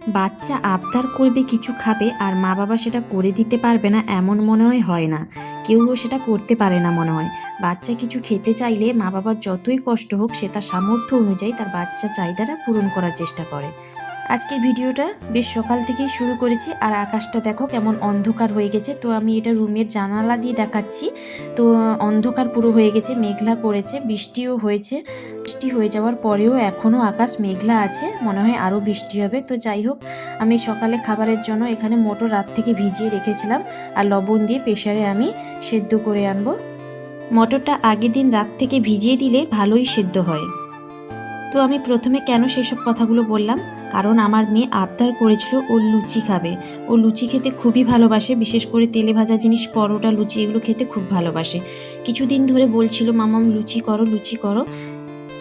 বাচ্চা আবদার করবে কিছু খাবে আর মা বাবা সেটা করে দিতে পারবে না এমন মনে হয় না। কেউও সেটা করতে পারে না মনে হয়। বাচ্চা কিছু খেতে চাইলে মা বাবার যতই কষ্ট হোক সে তার সামর্থ্য অনুযায়ী তার বাচ্চার চাহিদাটা পূরণ করার চেষ্টা করে। আজকের ভিডিওটা বেশ সকাল থেকেই শুরু করেছি আর আকাশটা দেখো কেমন অন্ধকার হয়ে গেছে। তো আমি এটা রুমের জানালা দিয়ে দেখাচ্ছি। তো অন্ধকার পুরো হয়ে গেছে, মেঘলা করেছে, বৃষ্টিও হয়েছে। বৃষ্টি হয়ে যাওয়ার পরেও এখনও আকাশ মেঘলা আছে, মনে হয় আরও বৃষ্টি হবে। তো যাই হোক, আমি সকালে খাবারের জন্য এখানে মটর রাত থেকে ভিজিয়ে রেখেছিলাম আর লবণ দিয়ে প্রেসারে আমি সেদ্ধ করে আনবো। মটরটা আগের দিন রাত থেকে ভিজিয়ে দিলে ভালোই সেদ্ধ হয়। তো আমি প্রথমে কেন সেসব কথাগুলো বললাম, কারণ আমার মেয়ে আবদার করেছিল ও লুচি খাবে। ও লুচি খেতে খুবই ভালোবাসে, বিশেষ করে তেলে ভাজা জিনিস, পরোটা, লুচি এগুলো খেতে খুব ভালোবাসে। কিছুদিন ধরে বলছিল মামাম লুচি করো লুচি করো।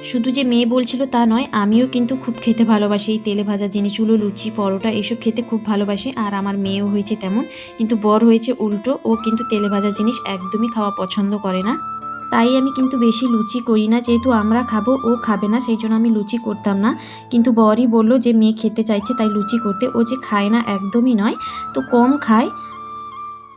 শুধু যে মেয়ে বলছিল তা নয়, আমিও কিন্তু খুব খেতে ভালোবাসি এই তেলে ভাজা জিনিসগুলো, লুচি পরোটা এসব খেতে খুব ভালোবাসি। আর আমার মেয়েও হয়েছে তেমন, কিন্তু বর হয়েছে উল্টো, ও কিন্তু তেলে ভাজা জিনিস একদমই খাওয়া পছন্দ করে না। তাই আমি কিন্তু বেশি লুচি করি না, যেহেতু আমরা খাবো ও খাবে না, সেই জন্য আমি লুচি করতাম না। কিন্তু বরই বলল যে মেয়ে খেতে চাইছে তাই লুচি করতে। ও যে খায় না একদমই নয়, তো কম খায়।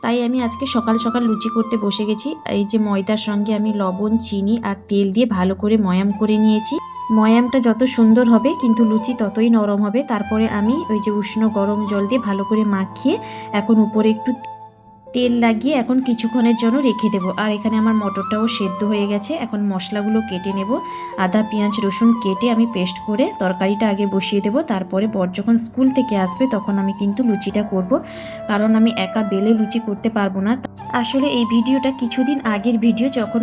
তাই আমি আজকে সকাল সকাল লুচি করতে বসে গেছি। এই যে ময়দার সঙ্গে আমি লবণ, চিনি আর তেল দিয়ে ভালো করে ময়াম করে নিয়েছি। ময়ামটা যত সুন্দর হবে কিন্তু লুচি ততই নরম হবে। তারপরে আমি ওই যে উষ্ণ গরম জল দিয়ে ভালো করে মাখিয়ে এখন উপরে একটু তেল লাগিয়ে এখন কিছুক্ষণের জন্য রেখে দেবো। আর এখানে আমার মটরটাও সেদ্ধ হয়ে গেছে। এখন মশলাগুলো কেটে নেব। আদা, পেঁয়াজ, রসুন কেটে আমি পেস্ট করে তরকারিটা আগে বসিয়ে দেবো। তারপরে বর যখন স্কুল থেকে আসবে তখন আমি কিন্তু লুচিটা করব, কারণ আমি একা বেলে লুচি করতে পারবো না। আসলে এই ভিডিওটা কিছুদিন আগের ভিডিও, যখন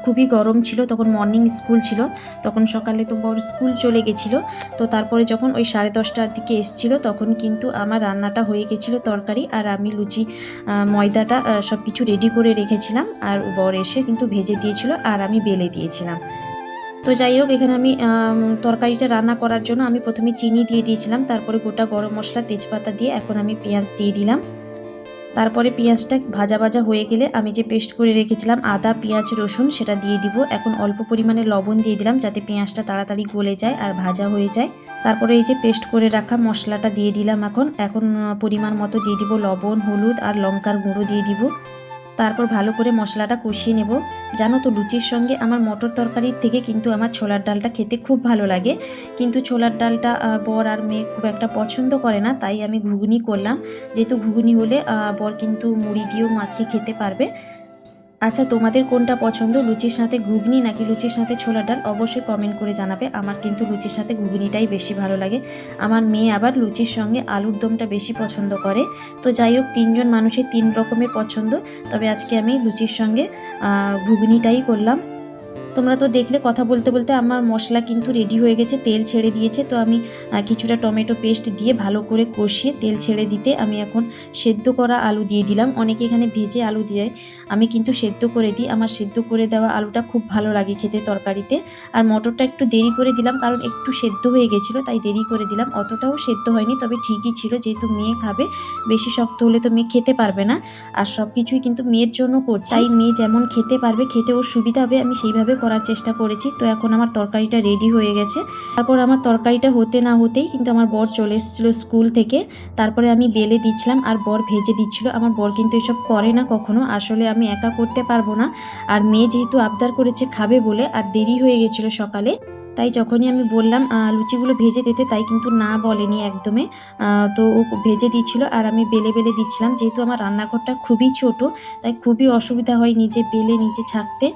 খুবই গরম ছিল, তখন মর্নিং স্কুল ছিল, তখন সকালে তো বর স্কুল চলে গেছিলো। তো তারপরে যখন ওই 10:30টার দিকে এসছিল তখন কিন্তু আমার রান্নাটা হয়ে গেছিলো, তরকারি আর আমি লুচি ময়দাটা সব কিছু রেডি করে রেখেছিলাম। আর বর এসে কিন্তু ভেজে দিয়েছিল আর আমি বেলে দিয়েছিলাম। তো যাই হোক, এখানে আমি তরকারিটা রান্না করার জন্য আমি প্রথমে চিনি দিয়ে দিয়েছিলাম, তারপরে গোটা গরম মশলা, তেজপাতা দিয়ে এখন আমি পেঁয়াজ দিয়ে দিলাম। তারপরে পেঁয়াজটা ভাজা ভাজা হয়ে গেলে আমি যে পেস্ট করে রেখেছিলাম আদা, পেঁয়াজ, রসুন সেটা দিয়ে দিব। এখন অল্প পরিমাণে লবণ দিয়ে দিলাম যাতে পেঁয়াজটা তাড়াতাড়ি গলে যায় আর ভাজা হয়ে যায়। তারপরে এই যে পেস্ট করে রাখা মশলাটা দিয়ে দিলাম। এখন পরিমাণ মতো দিয়ে দিব লবণ, হলুদ আর লঙ্কার গুঁড়ো দিয়ে দিব। তারপর ভালো করে মশলাটা কষিয়ে নেব। জানো তো, লুচির সঙ্গে আমার মটর তরকারির থেকে কিন্তু আমার ছোলার ডালটা খেতে খুব ভালো লাগে। কিন্তু ছোলার ডালটা বর আর মেয়ে খুব একটা পছন্দ করে না, তাই আমি ঘুগনি করলাম। যেহেতু ঘুগনি হলে বর কিন্তু মুড়ি দিয়েও মাখিয়ে খেতে পারবে। আচ্ছা, তোমাদের কোনটা পছন্দ, লুচির সাথে ঘুগনি নাকি লুচির সাথে ছোলার ডাল? অবশ্যই কমেন্ট করে জানাবে। আমার কিন্তু লুচির সাথে ঘুগনিটাই বেশি ভালো লাগে। আমার মেয়ে আবার লুচির সঙ্গে আলুর দমটা বেশি পছন্দ করে। তো যাই হোক, 3জন মানুষের 3 রকমের পছন্দ। তবে আজকে আমি লুচির সঙ্গে ঘুগনিটাই করলাম। তোমরা তো দেখলে কথা বলতে বলতে আমার মশলা কিন্তু রেডি হয়ে গেছে, তেল ছেড়ে দিয়েছে। তো আমি কিছুটা টমেটো পেস্ট দিয়ে ভালো করে কষিয়ে তেল ছেড়ে দিতে আমি এখন সেদ্ধ করা আলু দিয়ে দিলাম। অনেকে এখানে ভেজে আলু দিয়ে, আমি কিন্তু সেদ্ধ করে দিই। আমার সেদ্ধ করে দেওয়া আলুটা খুব ভালো লাগে খেতে তরকারিতে। আর মটরটা একটু দেরি করে দিলাম, কারণ একটু সেদ্ধ হয়ে গেছিলো তাই দেরি করে দিলাম। অতটাও সেদ্ধ হয়নি, তবে ঠিকই ছিল, যেহেতু মেয়ে খাবে। বেশি শক্ত হলে তো মেয়ে খেতে পারবে না। আর সব কিছুই কিন্তু মেয়ের জন্য করছি, তাই মেয়ে যেমন খেতে পারবে, খেতে ওর সুবিধা হবে, আমি সেইভাবে করার চেষ্টা করেছি। তো এখন আমার তরকারিটা রেডি হয়ে গেছে। তারপর আমার তরকারিটা হতে না হতেই কিন্তু আমার বর চলে এসেছিলো স্কুল থেকে। তারপরে আমি বেলে দিচ্ছিলাম আর বর ভেজে দিচ্ছিল। আমার বর কিন্তু এসব করে না কখনো, আসলে আমি একা করতে পারবো না। আর মেয়ে যেহেতু আবদার করেছে খাবে বলে, আর দেরি হয়ে গেছিলো সকালে, তাই যখনই আমি বললাম লুচিগুলো ভেজে দিতে, তাই কিন্তু না বলেনি একদমই। তো ও ভেজে দিচ্ছিল আর আমি বেলে বেলে দিচ্ছিলাম। যেহেতু আমার রান্নাঘরটা খুবই ছোট, তাই খুবই অসুবিধা হয় নিজে বেলে নিজে ছাঁকতে।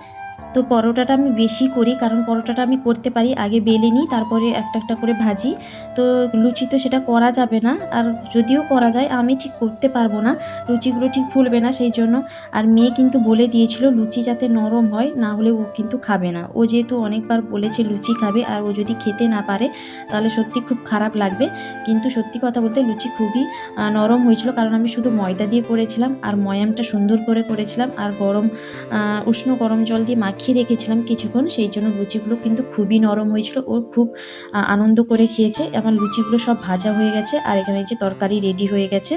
তো পরোটাটা আমি বেশি করি, কারণ পরোটাটা আমি করতে পারি, আগে বেলে নিই তারপরে একটা একটা করে ভাজি। তো লুচি তো সেটা করা যাবে না, আর যদিও করা যায় আমি ঠিক করতে পারবো না, লুচিগুলো ঠিক ফুলবে না সেই জন্য। আর মেয়ে কিন্তু বলে দিয়েছিল লুচি যাতে নরম হয়, না হলে ও কিন্তু খাবে না। ও যেহেতু অনেকবার বলেছে লুচি খাবে, আর ও যদি খেতে না পারে তাহলে সত্যি খুব খারাপ লাগবে। কিন্তু সত্যি কথা বলতে লুচি খুবই নরম হয়েছিল, কারণ আমি শুধু ময়দা দিয়ে করেছিলাম আর ময়ামটা সুন্দর করে করেছিলাম আর উষ্ণ গরম জল দিয়ে মাখিয়ে রেখেছিলাম কিছুক্ষণ, সেই জন্য লুচিগুলো কিন্তু খুবই নরম হয়েছিল। ও খুব আনন্দ করে খেয়েছে। আমার লুচিগুলো সব ভাজা হয়ে গেছে আর এখানে যে তরকারি রেডি হয়ে গেছে।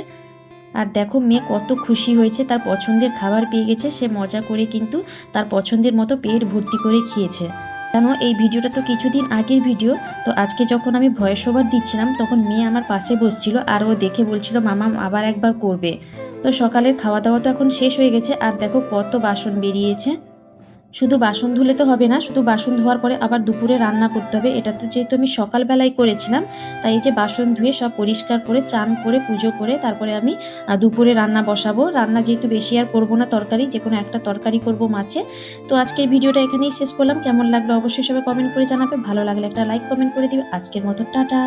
আর দেখো মেয়ে কত খুশি হয়েছে, তার পছন্দের খাবার পেয়ে গেছে। সে মজা করে কিন্তু তার পছন্দের মতো পেট ভর্তি করে খেয়েছে। জানো এই ভিডিওটা তো কিছুদিন আগের ভিডিও। তো আজকে যখন আমি ভয়েস ওভার দিচ্ছিলাম তখন মেয়ে আমার পাশে বসছিল আর ও দেখে বলছিল মামা আবার একবার করবে। তো সকালের খাওয়া দাওয়া তো এখন শেষ হয়ে গেছে, আর দেখো কত বাসন বেরিয়েছে। শুধু বাসন ধুলে তো হবে না, শুধু বাসন ধোয়ার পরে আবার দুপুরে রান্না করতে হবে। এটা তো যেহেতু আমি সকালবেলায় করেছিলাম, তাই এই যে বাসন ধুয়ে সব পরিষ্কার করে চান করে পুজো করে তারপরে আমি দুপুরে রান্না বসাবো। রান্না যেহেতু বেশি আর করবো না, তরকারি যে কোনো একটা তরকারি করব মাছে। তো আজকের ভিডিওটা এখানেই শেষ করলাম। কেমন লাগলো অবশ্যই সবাই কমেন্ট করে জানাবে, ভালো লাগলে একটা লাইক কমেন্ট করে দিবে। আজকের মতো টাটা।